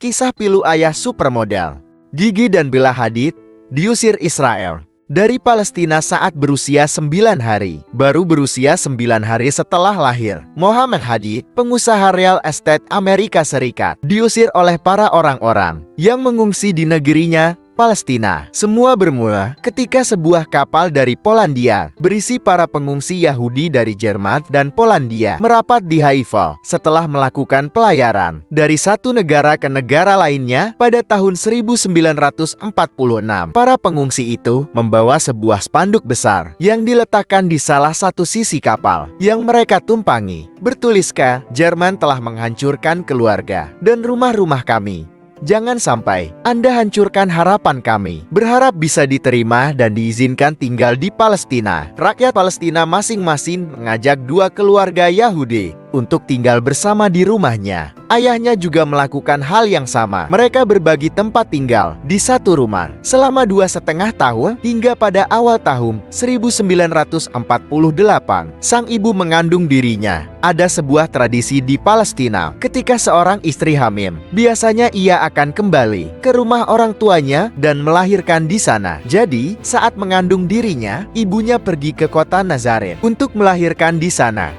Kisah pilu ayah supermodel. Gigi dan Bella Hadid diusir Israel dari Palestina saat berusia 9 hari. Baru berusia 9 hari setelah lahir, Mohammed Hadid, pengusaha real estate Amerika Serikat, diusir oleh para orang-orang yang mengungsi di negerinya, Palestina. Semua bermula ketika sebuah kapal dari Polandia berisi para pengungsi Yahudi dari Jerman dan Polandia merapat di Haifa setelah melakukan pelayaran dari satu negara ke negara lainnya pada tahun 1946. Para pengungsi itu membawa sebuah spanduk besar yang diletakkan di salah satu sisi kapal yang mereka tumpangi. Bertuliskan, "Jerman telah menghancurkan keluarga dan rumah-rumah kami. Jangan sampai Anda hancurkan harapan kami. Berharap bisa diterima dan diizinkan tinggal di Palestina." Rakyat Palestina masing-masing mengajak dua keluarga Yahudi untuk tinggal bersama di rumahnya. Ayahnya juga melakukan hal yang sama. Mereka berbagi tempat tinggal di satu rumah selama 2,5 tahun hingga pada awal tahun 1948 sang ibu mengandung dirinya. Ada sebuah tradisi di Palestina. Ketika seorang istri hamil, biasanya ia akan kembali ke rumah orang tuanya dan melahirkan di sana. Jadi, saat mengandung dirinya, ibunya pergi ke kota Nazaret untuk melahirkan di sana.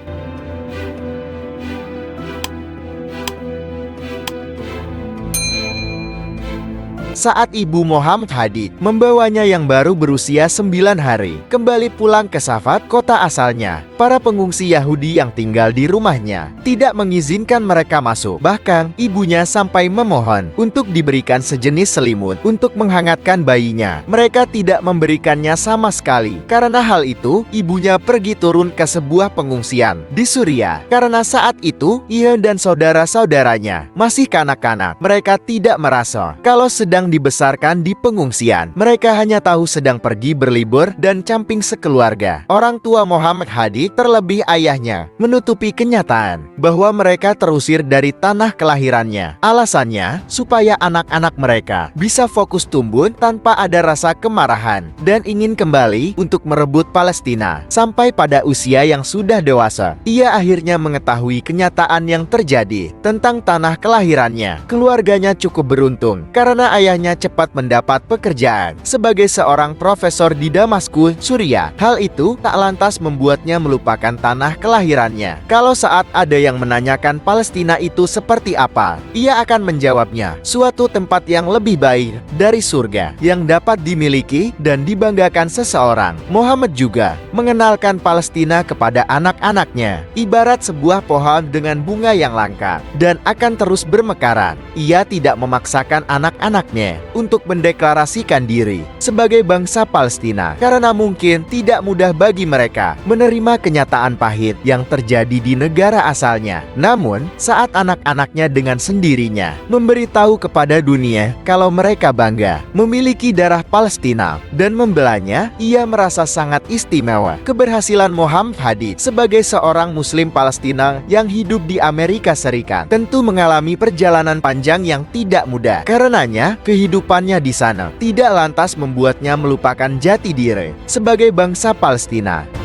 Saat ibu Mohammed Hadid membawanya yang baru berusia 9 hari kembali pulang ke Safad, kota asalnya, para pengungsi Yahudi yang tinggal di rumahnya tidak mengizinkan mereka masuk. Bahkan ibunya sampai memohon untuk diberikan sejenis selimut untuk menghangatkan bayinya. Mereka tidak memberikannya sama sekali. Karena hal itu, ibunya pergi turun ke sebuah pengungsian di Suriah. Karena saat itu ia dan saudara-saudaranya masih kanak-kanak, mereka tidak merasa kalau sedang dibesarkan di pengungsian. Mereka hanya tahu sedang pergi berlibur dan camping sekeluarga. Orang tua Mohammed Hadid, terlebih ayahnya, menutupi kenyataan bahwa mereka terusir dari tanah kelahirannya. Alasannya, supaya anak-anak mereka bisa fokus tumbuh tanpa ada rasa kemarahan dan ingin kembali untuk merebut Palestina. Sampai pada usia yang sudah dewasa, ia akhirnya mengetahui kenyataan yang terjadi tentang tanah kelahirannya. Keluarganya cukup beruntung karena ayahnya cepat mendapat pekerjaan sebagai seorang profesor di Damaskus, Suriah. Hal itu tak lantas membuatnya melupakan tanah kelahirannya. Kalau saat ada yang menanyakan Palestina itu seperti apa, ia akan menjawabnya, suatu tempat yang lebih baik dari surga yang dapat dimiliki dan dibanggakan seseorang. Mohammed juga mengenalkan Palestina kepada anak-anaknya, ibarat sebuah pohon dengan bunga yang langka dan akan terus bermekaran. Ia tidak memaksakan anak-anaknya untuk mendeklarasikan diri sebagai bangsa Palestina karena mungkin tidak mudah bagi mereka menerima kenyataan pahit yang terjadi di negara asalnya. Namun, saat anak-anaknya dengan sendirinya memberitahu kepada dunia kalau mereka bangga memiliki darah Palestina dan membelanya, ia merasa sangat istimewa. Keberhasilan Mohammed Hadid sebagai seorang Muslim Palestina yang hidup di Amerika Serikat tentu mengalami perjalanan panjang yang tidak mudah. Karenanya, kehidupannya di sana tidak lantas membuatnya melupakan jati diri sebagai bangsa Palestina.